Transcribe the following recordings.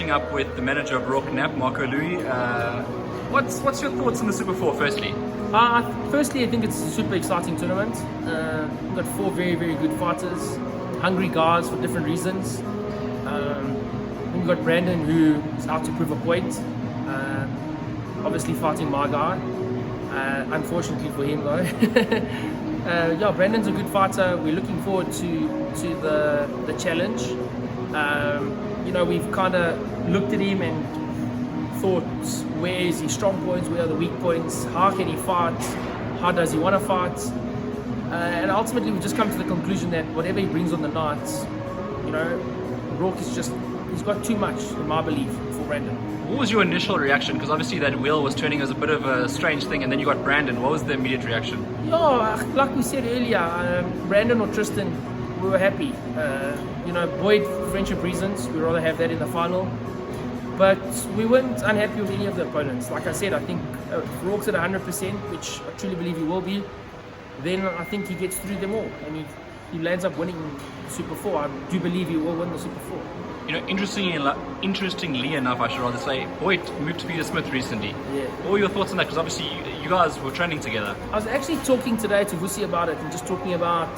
catching up with the manager of Roarke Knapps, Marco Louis. What's your thoughts on the Super 4, firstly? Firstly, I think it's a super exciting tournament. We've got 4 very, very good fighters, hungry guys for different reasons. We've got Brandon, who is out to prove a point. Obviously fighting my guy. Unfortunately for him though. Yeah, Brandon's a good fighter. We're looking forward to the challenge. You know, we've kind of looked at him and thought, where is his strong points, where are the weak points, how can he fight, how does he want to fight, and ultimately we've just come to the conclusion that whatever he brings on the night, you know, Roarke is just, he's got too much, in my belief, for Brandon. What was your initial reaction? Because obviously that wheel was turning as a bit of a strange thing, and then you got Brandon. What was the immediate reaction? Yeah, like we said earlier, Brandon or Tristan, we were happy. You know, Boyd, for friendship reasons, we'd rather have that in the final. But we weren't unhappy with any of the opponents. Like I said, I think if Roarke's at 100%, which I truly believe he will be, then I think he gets through them all. And he lands up winning Super 4. I do believe he will win the Super 4. You know, interestingly enough, I should rather say, Boyd moved to Peter Smith recently. Yeah. What were your thoughts on that? Because obviously you guys were training together. I was actually talking today to Vusi about it and just talking about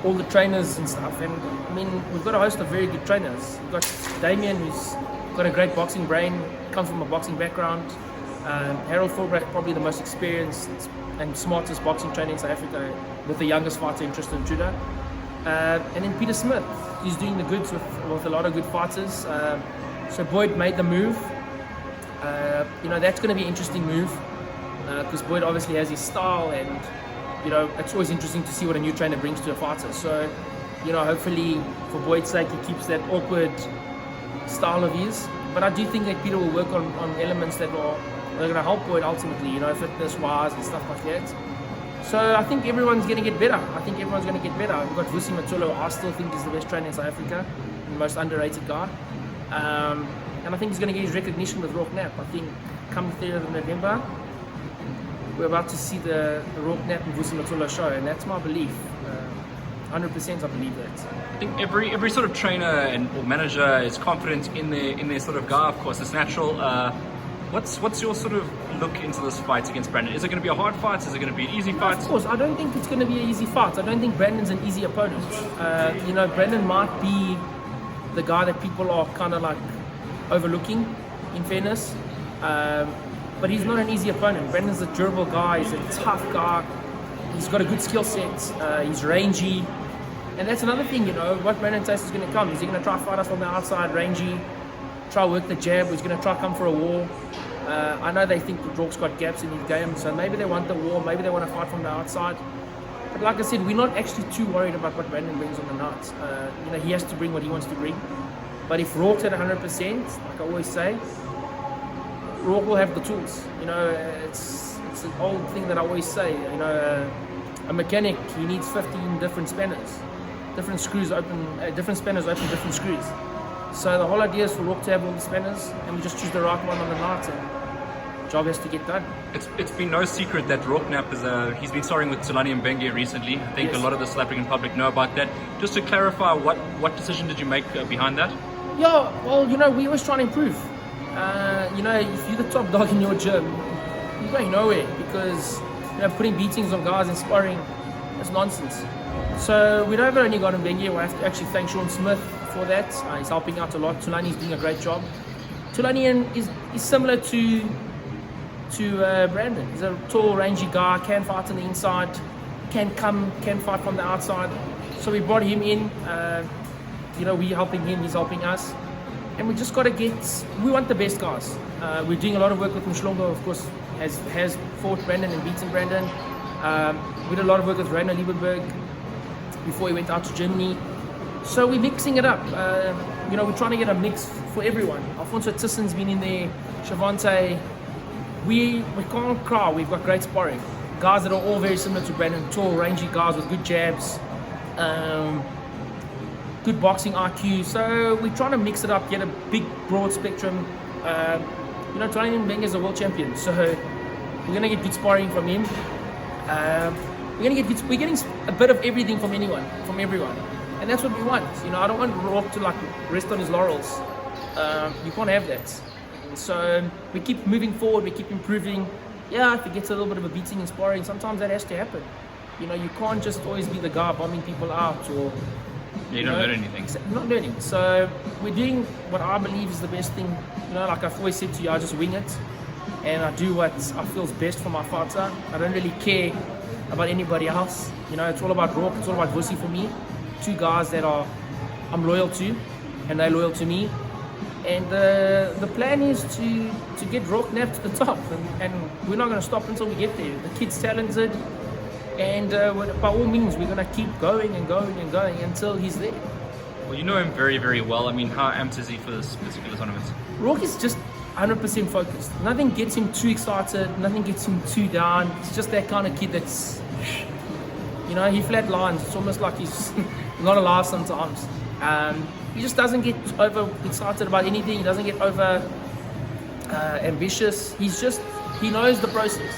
all the trainers and stuff. And I mean, we've got a host of very good trainers. We've got Damien, who's got a great boxing brain, comes from a boxing background. Harold Fulbrecht, probably the most experienced and smartest boxing trainer in South Africa, with the youngest fighter in Tristan Intruder. And then Peter Smith, he's doing the goods with a lot of good fighters. So Boyd made the move. You know, that's going to be an interesting move because Boyd obviously has his style, and you know, it's always interesting to see what a new trainer brings to a fighter. So, you know, hopefully for Boyd's sake, he keeps that awkward style of his. But I do think that Peter will work on elements that are going to help Boyd ultimately, you know, fitness-wise and stuff like that. So I think everyone's going to get better. We've got Vusi Matolo, I still think is the best trainer in South Africa, the most underrated guy. And I think he's going to get his recognition with Roarke Knapps. I think come the 3rd of November, we're about to see the Roarke Knapps and Vusi Matolo show, and that's my belief. 100% I believe that. I think every sort of trainer or manager is confident in their sort of guy. Of course, it's natural. What's your sort of look into this fight against Brandon? Is it going to be a hard fight? Is it going to be an easy fight? Of course, I don't think it's going to be an easy fight. I don't think Brandon's an easy opponent. You know, Brandon might be the guy that people are kind of like overlooking, in fairness. But he's not an easy opponent. Brandon's a durable guy. He's a tough guy. He's got a good skill set. He's rangy. And that's another thing, you know, what Brandon Taste is going to come. Is he going to try to fight us from the outside, rangy, try work the jab, or he's going to try to come for a war? I know they think that Roarke's got gaps in his game, so maybe they want the war, maybe they want to fight from the outside. But like I said, we're not actually too worried about what Brandon brings on the night. You know, he has to bring what he wants to bring. But if Roarke's at 100%, like I always say, Roarke will have the tools. You know, it's an old thing that I always say. You know, a mechanic, he needs 15 different spanners. Different screws open, different spanners open different screws. So the whole idea is for Roarke to have all the spanners, and we just choose the right one on the night, and the job has to get done. It's been no secret that Roarke Knapps he's been sparring with Tulani Mbenge recently. I think yes. A lot of the South African public know about that. Just to clarify, what decision did you make behind that? Yeah, well, you know, we always try to improve. You know, if you're the top dog in your gym, you're going nowhere, because you know, putting beatings on guys and sparring is nonsense. So we don't only got Mbenge. We have to actually thank Sean Smith for that. He's helping out a lot. Tulani's doing a great job. Tulani is similar to Brandon. He's a tall, rangy guy, can fight on the inside, can fight from the outside. So we brought him in. You know, we're helping him, he's helping us. And we just got to we want the best guys. We're doing a lot of work with Mshlongo, of course, has fought Brandon and beaten Brandon. We did a lot of work with Rainer Liebenberg before he went out to Germany. So we're mixing it up. You know, we're trying to get a mix for everyone. Alfonso Tissen's been in there, Shavante. We can't cry. We've got great sparring. Guys that are all very similar to Brandon, tall, rangy guys with good jabs, good boxing IQ. So we're trying to mix it up, get a big, broad spectrum. You know, Tulani Mbenge is a world champion, so we're going to get good sparring from him. We're getting a bit of everything from everyone, and that's what we want. You know, I don't want Roarke to like rest on his laurels. You can't have that. So we keep moving forward, we keep improving. Yeah, if it gets a little bit of a beating in sparring, sometimes that has to happen. You know, you can't just always be the guy bombing people out, or You don't learn anything. you're not learning. So we're doing what I believe is the best thing. You know, like I've always said to you, I just wing it, and I do what I feel is best for my fighter. I don't really care about anybody else. You know, it's all about Roarke, it's all about Vusi for me. Two guys that I'm loyal to, and they're loyal to me. And the plan is to get Roarke Knapps to the top, and we're not going to stop until we get there. The kid's talented, and by all means, we're going to keep going and going and going until he's there. Well, you know him very, very well. I mean, how amped is he for this particular tournament? Roarke is just 100% focused. Nothing gets him too excited, nothing gets him too down. It's just that kind of kid that's, you know, he flat lines. It's almost like he's not alive sometimes. He just doesn't get over excited about anything. He doesn't get over ambitious. He knows the process.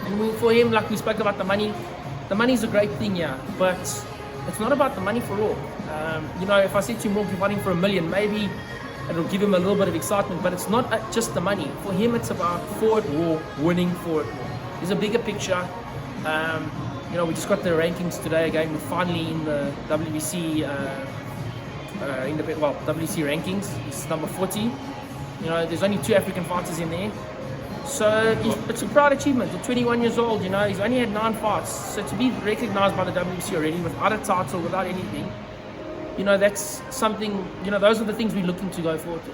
And for him, like we spoke about the money's a great thing, yeah, but it's not about the money for Roarke. You know, if I said to him, Roarke, you're fighting for $1 million, maybe it'll give him a little bit of excitement, but it's not just the money. For him, it's about forward war, winning forward war. There's a bigger picture. You know, we just got the rankings today again. We're finally in the WBC WBC rankings. It's number 40. You know, there's only 2 African fighters in there. So it's a proud achievement. At 21 years old, you know, he's only had 9 fights. So to be recognized by the WBC already without a title, without anything, you know, that's something, you know, those are the things we're looking to go forward to.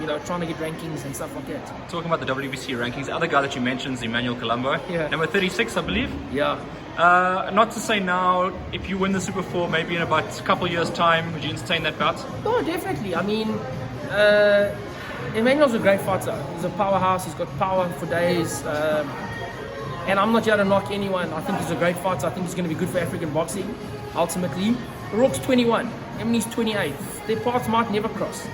You know, trying to get rankings and stuff like that. Talking about the WBC rankings, the other guy that you mentioned is Emmanuel Colombo. Yeah. Number 36, I believe. Yeah. Not to say now, if you win the Super 4, maybe in about a couple of years' time, would you entertain that bout? No, definitely. I mean, Emmanuel's a great fighter. He's a powerhouse. He's got power for days. And I'm not here to knock anyone. I think he's a great fighter. I think he's going to be good for African boxing, ultimately. Roarke's 21. Emily's 28. Their paths might never cross.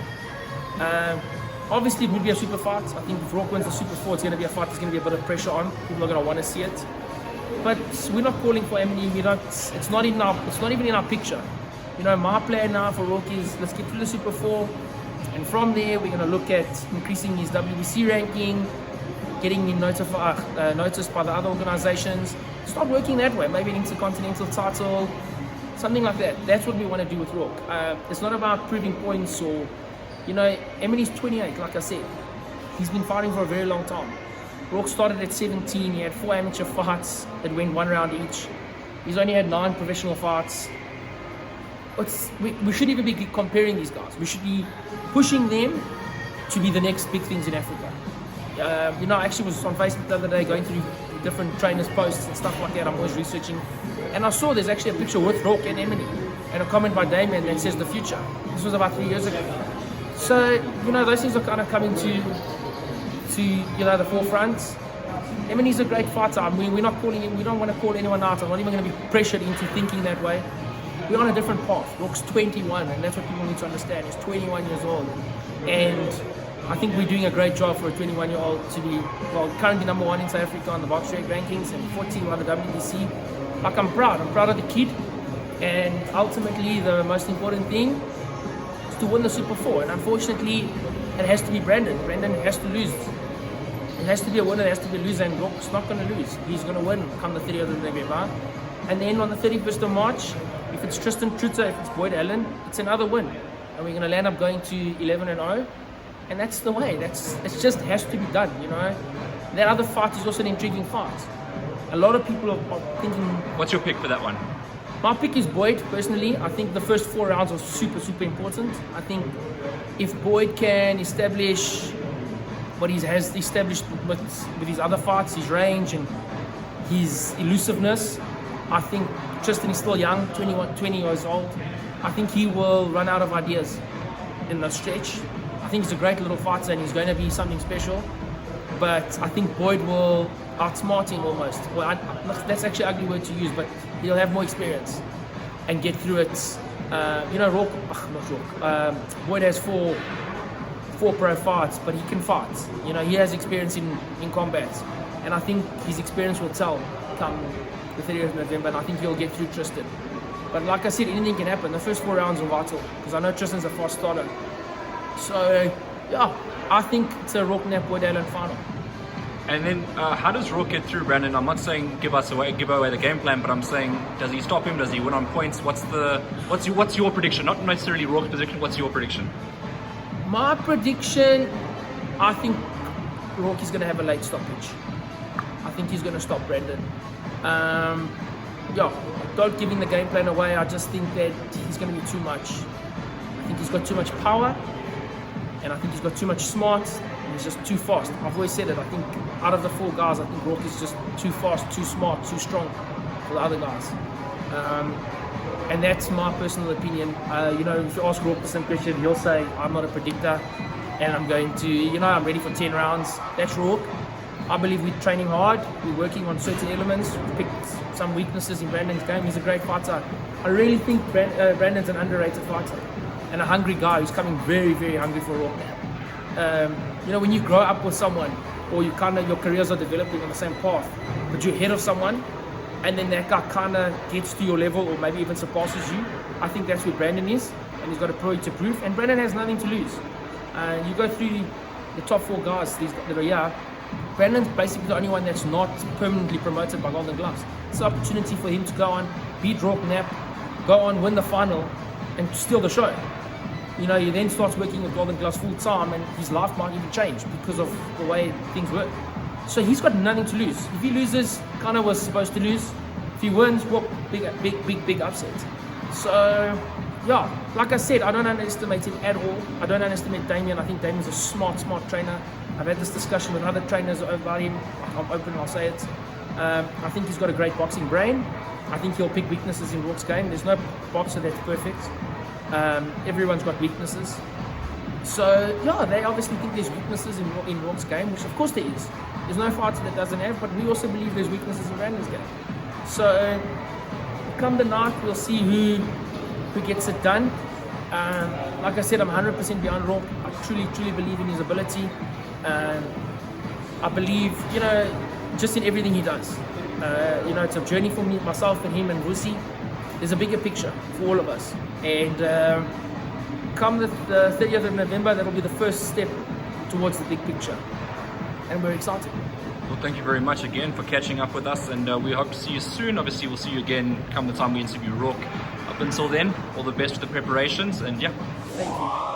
Obviously, it would be a super fight. I think if Roarke wins the Super 4, it's going to be a fight. There's going to be a bit of pressure on. People are going to want to see it. But we're not calling for Emily. It's not even in our picture. You know, my plan now for Roarke is let's get through the Super 4, and from there we're going to look at increasing his WBC ranking, getting him noticed by the other organizations. Start working that way. Maybe an intercontinental title, something like that. That's what we want to do with Roarke. It's not about proving points or, you know, Emily's 28. Like I said, he's been fighting for a very long time. Roarke started at 17, he had 4 amateur fights that went 1 round each. He's only had 9 professional fights. We should even be comparing these guys. We should be pushing them to be the next big things in Africa. You know, I actually was on Facebook the other day going through different trainers' posts and stuff like that. I'm always researching. And I saw there's actually a picture with Roarke and Emily and a comment by Damien that says the future. This was about 3 years ago. So, you know, those things are kind of coming to you know, the forefront. Emily's a great fighter. I mean, we're not calling him, we don't want to call anyone out. I'm not even going to be pressured into thinking that way. We're on a different path. Roarke's 21, and that's what people need to understand. He's 21 years old. And I think we're doing a great job for a 21-year-old to be, well, currently number 1 in South Africa on the box rate rankings and 14 on the WBC. Like, I'm proud of the kid. And ultimately, the most important thing is to win the Super 4. And unfortunately, it has to be Brandon. Brandon has to lose. It has to be a winner, it has to be a loser, and Roarke's not going to lose. He's going to win come the 30th of November. And then on the 31st of March, if it's Tristan Truter, if it's Boyd Allen, it's another win. And we're going to land up going to 11-0. And that's the way. It just has to be done, you know. That other fight is also an intriguing fight. A lot of people are thinking... What's your pick for that one? My pick is Boyd, personally. I think the first 4 rounds are super, super important. I think if Boyd can establish what he has established with his other fights, his range and his elusiveness, I think Tristan is still young, 20 years old. I think he will run out of ideas in the stretch. I think he's a great little fighter and he's going to be something special. But I think Boyd will outsmart him almost. Well, that's actually an ugly word to use, but he'll have more experience and get through it. You know, Boyd has four pro fights, but he can fight. You know, he has experience in combat. And I think his experience will tell come the 30th of November, and I think he'll get through Tristan. But like I said, anything can happen. The first 4 rounds are vital, because I know Tristan's a fast starter. So, yeah, I think it's a Roarke Knapps Boyd Allen final. And then how does Roarke get through Brandon? I'm not saying give away the game plan, but I'm saying does he stop him? Does he win on points? What's your prediction? Not necessarily Roarke's prediction. What's your prediction? My prediction, I think Roarke is going to have a late stoppage. I think he's going to stop Brandon. Yeah, don't giving the game plan away. I just think that he's going to be too much. I think he's got too much power, and I think he's got too much smart. And he's just too fast. I've always said it. I think out of the 4 guys, I think Roarke is just too fast, too smart, too strong for the other guys. And that's my personal opinion. You know, if you ask Roarke the same question, he'll say, I'm not a predictor, and I'm going to, you know, I'm ready for 10 rounds. That's Roarke. I believe we're training hard. We're working on certain elements. We've picked some weaknesses in Brandon's game. He's a great fighter. I really think Brandon's an underrated fighter and a hungry guy who's coming very, very hungry for Roarke now. You know, when you grow up with someone, or you kind of your careers are developing on the same path, but you're ahead of someone, and then that guy kind of gets to your level, or maybe even surpasses you. I think that's where Brandon is, and he's got a point to prove. And Brandon has nothing to lose. You go through the top 4 guys that are here. Brandon's basically the only one that's not permanently promoted by Golden Gloves. It's an opportunity for him to go on, beat Roarke Knapps, go on, win the final, and steal the show. You know, he then starts working with Golden Gloves full time, and his life might even change because of the way things work. So he's got nothing to lose. If he loses, kind of was supposed to lose. If he wins, well, big upset. So, yeah, like I said, I don't underestimate him at all. I don't underestimate Damien. I think Damien's a smart trainer. I've had this discussion with other trainers about him. I'm open, I'll say it. I think he's got a great boxing brain. I think he'll pick weaknesses in Roarke's game. There's no boxer that's perfect. Everyone's got weaknesses. So, yeah, they obviously think there's weaknesses in Roarke's game, which of course there is. There's no fighter that doesn't have, but we also believe there's weaknesses in Brandon's game. So, come the night, we'll see who gets it done. Like I said, I'm 100% behind Roarke. I truly believe in his ability. I believe, you know, just in everything he does. You know, it's a journey for me, myself and him and Vusi. There's a bigger picture for all of us. And come the 30th of November, that'll be the first step towards the big picture. And we're excited. Well, thank you very much again for catching up with us, and we hope to see you soon. Obviously, we'll see you again come the time we interview Roarke. Up until then, all the best with the preparations, and yeah. Thank you.